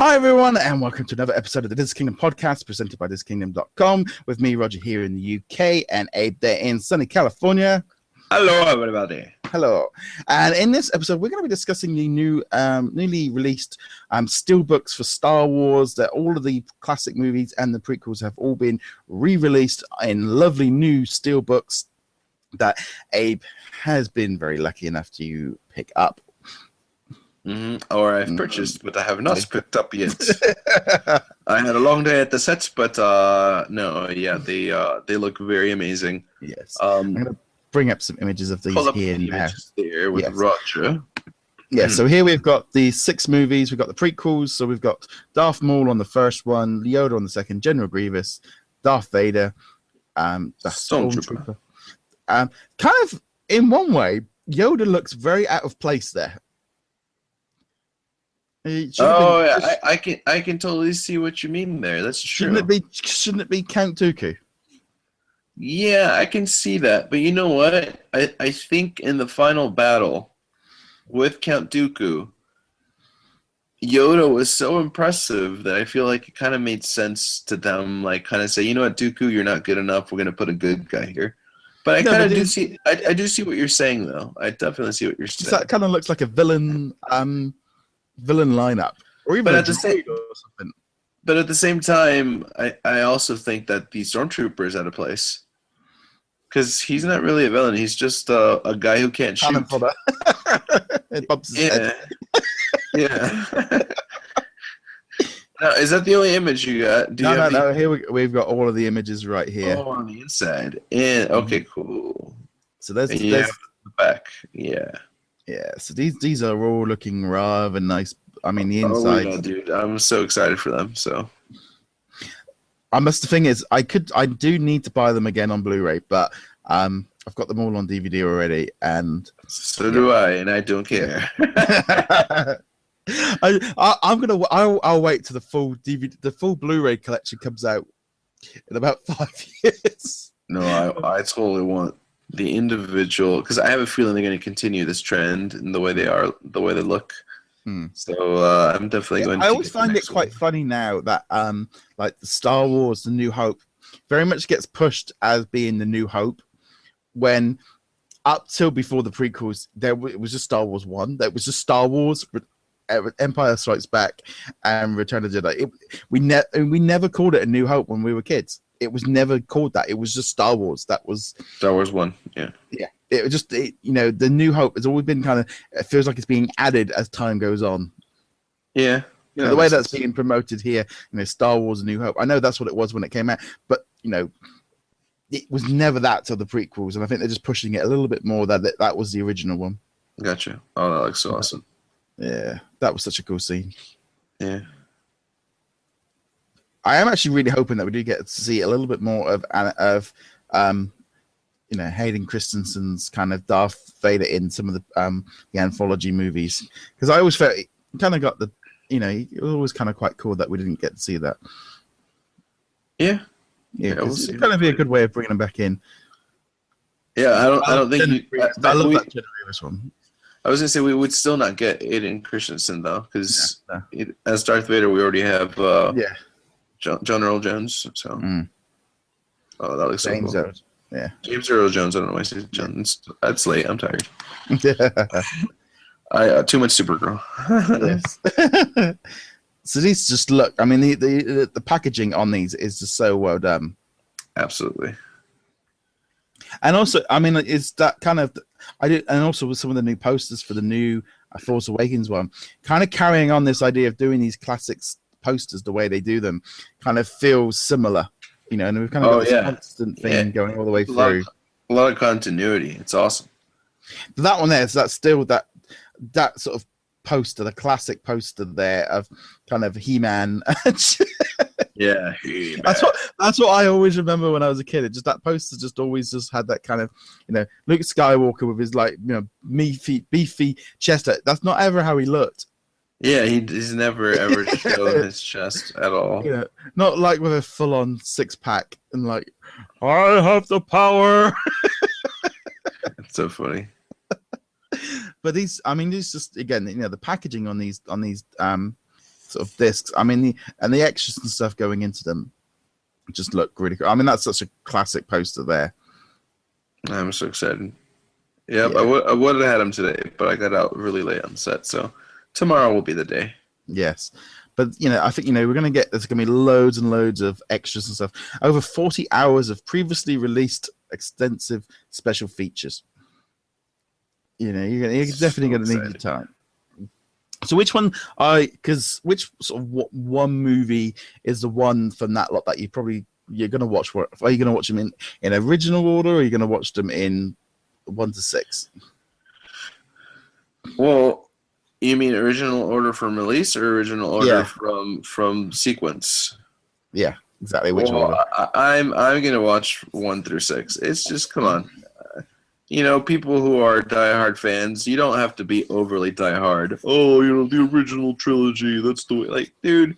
Hi everyone, and welcome to another episode of the This Kingdom podcast presented by thiskingdom.com with me, Roger, here in the UK, and Abe there in sunny California. Hello, everybody. Hello. And in this episode, we're going to be discussing the new, newly released steelbooks for Star Wars. That all of the classic movies and the prequels have all been re-released in lovely new steelbooks that Abe has been very lucky enough to pick up. Or I've purchased, but I have not picked up yet. I had a long day at the sets, but they look very amazing. Yes. I'm going to bring up some images of these here now. There with Roger. Yeah, so here we've got the 6 movies. We've got the prequels. So we've got Darth Maul on the first one, Yoda on the second, General Grievous, Darth Vader, the Stormtrooper. Kind of, in one way, Yoda looks very out of place there. I can totally see what you mean there. That's true. Shouldn't it be Count Dooku? Yeah, I can see that. But you know what? I think in the final battle with Count Dooku, Yoda was so impressive that I feel like it kind of made sense to them, like kind of say, you know what, Dooku, you're not good enough. We're gonna put a good guy here. But I kind of do see. I do see what you're saying, though. I definitely see what you're saying. That kind of looks like a villain lineup, or even at the same, or something. But at the same time, I also think that the Stormtrooper is out of place because he's not really a villain. He's just a guy who can't shoot. It bumps his head. Yeah. Now, is that the only image you got? No. Here we've got all of the images right here. Oh, on the inside. Okay, cool. So there's the back. Yeah. Yeah, so these are all looking rather nice. I mean, the inside. Oh, yeah, dude, I'm so excited for them. So, the thing is, I do need to buy them again on Blu-ray, but I've got them all on DVD already, and so do I, and I don't care. I'll wait till the full DVD, the full Blu-ray collection comes out in about 5 years. No, I totally want the individual, because I have a feeling they're going to continue this trend in the way they look. So I'm definitely going to. I always find it quite funny now that like the Star Wars The New Hope very much gets pushed as being the New Hope, when up till before the prequels it was just Star Wars 1. That was just Star Wars, Empire Strikes Back, and Return of the Jedi. We never called it A New Hope when we were kids. It was never called that. It was just Star Wars. That was Star Wars 1. Yeah. Yeah. It was just, the New Hope has always been it feels like it's being added as time goes on. Yeah. The way that's being promoted here, Star Wars: A New Hope. I know that's what it was when it came out, but it was never that till the prequels, and I think they're just pushing it a little bit more that was the original one. Gotcha. Oh, that looks so awesome. Yeah, that was such a cool scene. Yeah. I am actually really hoping that we do get to see a little bit more of Hayden Christensen's kind of Darth Vader in some of the anthology movies, because I always felt it kind of got it was always kind of quite cool that we didn't get to see that. Yeah, it's going to be a good way of bringing him back in. Yeah, I don't think I love that General Grievous one. I was gonna say we would still not get Hayden Christensen though, because as Darth Vader we already have John Earl Jones. So oh, that looks so cool. Yeah, James Earl Jones. I don't know why I say John. That's late. I'm tired. I too much Supergirl. Yes. So these just look. I mean, the packaging on these is just so well done. Absolutely. And also, I mean, it's that kind of and also with some of the new posters for the new Force Awakens one, kind of carrying on this idea of doing these classics posters the way they do them, kind of feels similar. And we've kind of got this constant thing going all the way through. A lot of continuity. It's awesome. But that one there, so that's still that sort of poster, the classic poster there of kind of He-Man. Yeah, He-Man. That's what I always remember when I was a kid. That poster just always had that kind of, Luke Skywalker with his beefy chest. That's not ever how he looked. Yeah, he's never ever shown his chest at all. Not like with a full-on six-pack and like, I have the power. It's so funny. But these just again, the packaging on these sort of discs. I mean, the extras and stuff going into them just look really cool. I mean, that's such a classic poster there. I'm so excited. Yep, yeah. I would have had them today, but I got out really late on set, so tomorrow will be the day. Yes. But, I think, there's going to be loads and loads of extras and stuff. Over 40 hours of previously released extensive special features. You're definitely going to need your time. So which sort of one movie is the one from that lot that you're going to watch? Are you going to watch them in original order, or are you going to watch them in 1 to 6? Well, you mean original order from release or original order from sequence? Yeah, exactly. Which order? I'm gonna watch 1 through 6. It's just, come on, people who are diehard fans, you don't have to be overly diehard. Oh, the original trilogy. That's the way. Like, dude,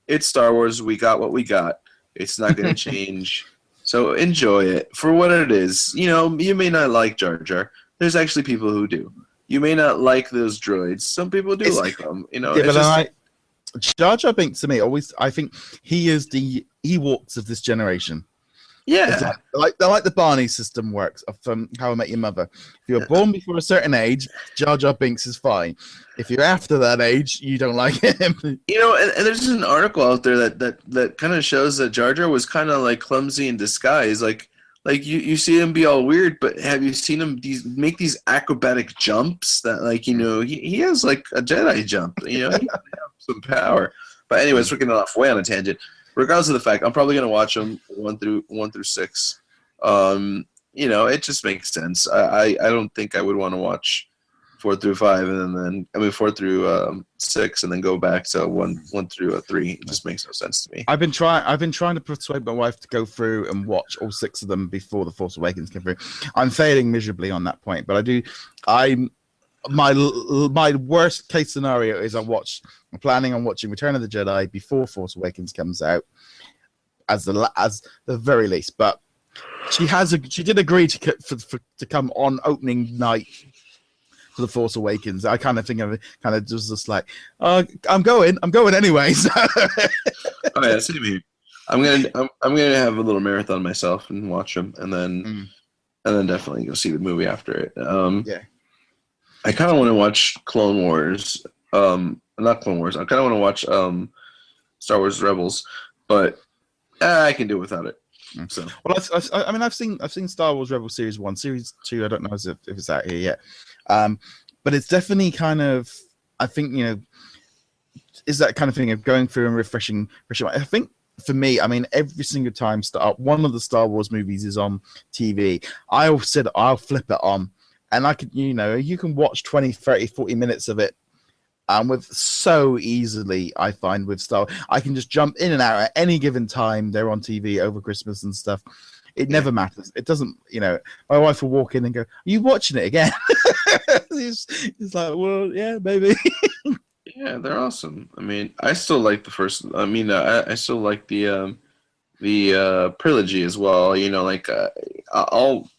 it's Star Wars. We got what we got. It's not gonna change. So enjoy it for what it is. You may not like Jar Jar. There's actually people who do. You may not like those droids. Some people do like them. Jar Jar Binks to me I think he is the Ewoks of this generation. Yeah, like the Barney system works from How I Met Your Mother. If you're born before a certain age, Jar Jar Binks is fine. If you're after that age, you don't like him. And there's an article out there that kind of shows that Jar Jar was kind of like clumsy in disguise. Like you see him be all weird, but have you seen him make these acrobatic jumps that he has like a Jedi jump. He has some power. But anyways, we're getting off way on a tangent. Regardless of the fact, I'm probably going to watch them 1 through 6. It just makes sense. I don't think I would want to watch 4 through 5 and then 4 through 6 and then go back to 1 through 3. It just makes no sense to me. I've been trying to persuade my wife to go through and watch all 6 of them before The Force Awakens came through. I'm failing miserably on that point, but my worst case scenario is I'm planning on watching Return of the Jedi before Force Awakens comes out, as the very least. But she did agree to come on opening night for The Force Awakens. I kind of think of it kind of just like, I'm going anyway. So. Oh yeah, same here. I'm gonna have a little marathon myself and watch them, and then definitely go see the movie after it. Yeah. I kind of want to watch Clone Wars. Not Clone Wars. I kind of want to watch Star Wars Rebels, but I can do without it. So, well, I've seen Star Wars Rebels Series 1, Series 2. I don't know if it's out here yet, but it's definitely kind of. I think is that kind of thing of going through and refreshing. I think for me, every single time one of the Star Wars movies is on TV, I'll flip it on. And I could, you can watch 20, 30, 40 minutes of it with so easily, I find, with Star Wars. I can just jump in and out at any given time. They're on TV over Christmas and stuff. It never matters. It doesn't, my wife will walk in and go, "Are you watching it again?" It's like, well, yeah, maybe. Yeah, they're awesome. I still like the first. I still like the Trilogy as well. I'll.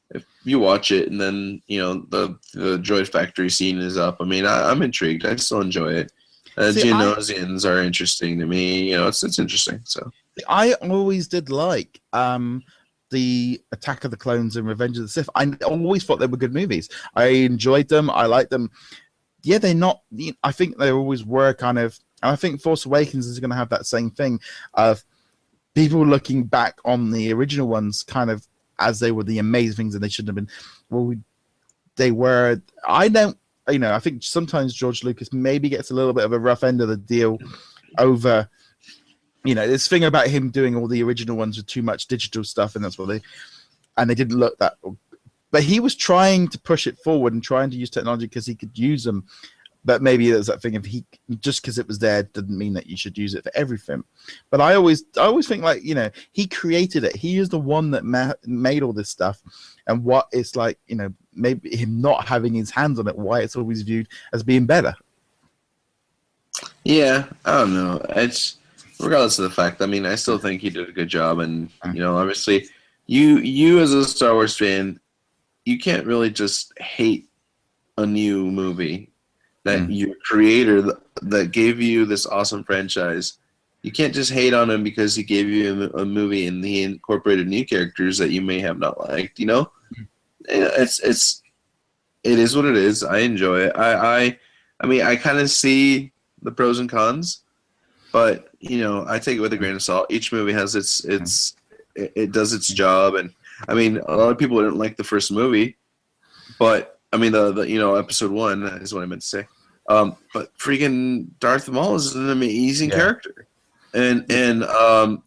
If you watch it and then the Droid Factory scene is up, I'm intrigued. I still enjoy it. Geonosians are interesting to me. It's interesting. So I always did like the Attack of the Clones and Revenge of the Sith. I always thought they were good movies. I enjoyed them. I liked them. Yeah, they're not. I think they always were kind of. And I think Force Awakens is going to have that same thing of people looking back on the original ones, kind of. As they were the amazing things that they shouldn't have been. Well, they were. I don't. I think sometimes George Lucas maybe gets a little bit of a rough end of the deal over. This thing about him doing all the original ones with too much digital stuff, and that's what they didn't look that. But he was trying to push it forward and trying to use technology because he could use them. But maybe there's that thing of just because it was there didn't mean that you should use it for everything. But I always think he created it. He is the one that made all this stuff, and what it's like, maybe him not having his hands on it, why it's always viewed as being better. Yeah, I don't know. It's regardless of the fact. I still think he did a good job, and obviously, you as a Star Wars fan, you can't really just hate a new movie. that your creator that gave you this awesome franchise, you can't just hate on him because he gave you a movie and he incorporated new characters that you may have not liked. You know, it is what it is. I enjoy it. I mean, I kind of see the pros and cons, but you know, I take it with a grain of salt. Each movie has it does its job, and I mean, a lot of people didn't like the first movie, but I mean, the you know, episode 1 is what I meant to say. But freaking Darth Maul is an amazing character, and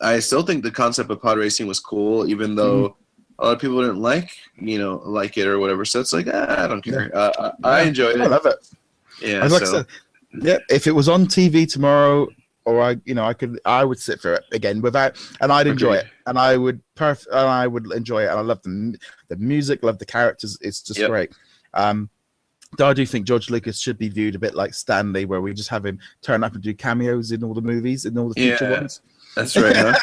I still think the concept of pod racing was cool, even though a lot of people didn't like it or whatever. So it's like I don't care. I enjoyed it. I love it. Yeah, like I said, if it was on TV tomorrow, or I would sit for it again and I'd enjoy it, and I would enjoy it, and I love the music, love the characters. It's just great. I do think George Lucas should be viewed a bit like Stanley, where we just have him turn up and do cameos in all the movies, in all the future ones. That's right. Huh?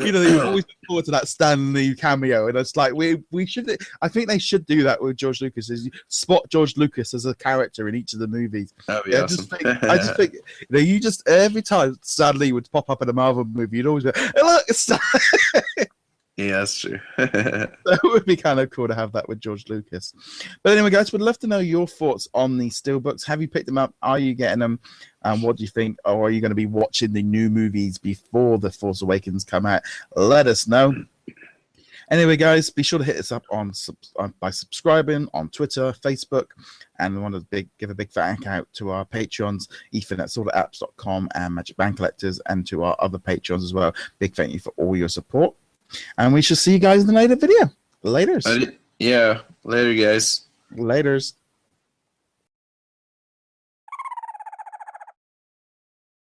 You always look forward to that Stanley cameo, and it's like we should. I think they should do that with George Lucas. Is spot George Lucas as a character in each of the movies. That'd be awesome. I just think you just every time Stanley would pop up in a Marvel movie, you'd always go, "Hey, look, it's Stanley." Yeah, that's true. That would be kind of cool to have that with George Lucas. But anyway, guys, we'd love to know your thoughts on the Steelbooks. Have you picked them up? Are you getting them? What do you think? Or are you going to be watching the new movies before The Force Awakens come out? Let us know. Anyway, guys, be sure to hit us up by subscribing on Twitter, Facebook, and we want to give a big thank out to our Patreons, Ethan at sortaapps.com and Magic Band Collectors, and to our other Patreons as well. Big thank you for all your support. And we shall see you guys in the later video. Laters. Yeah. Later, guys. Laters.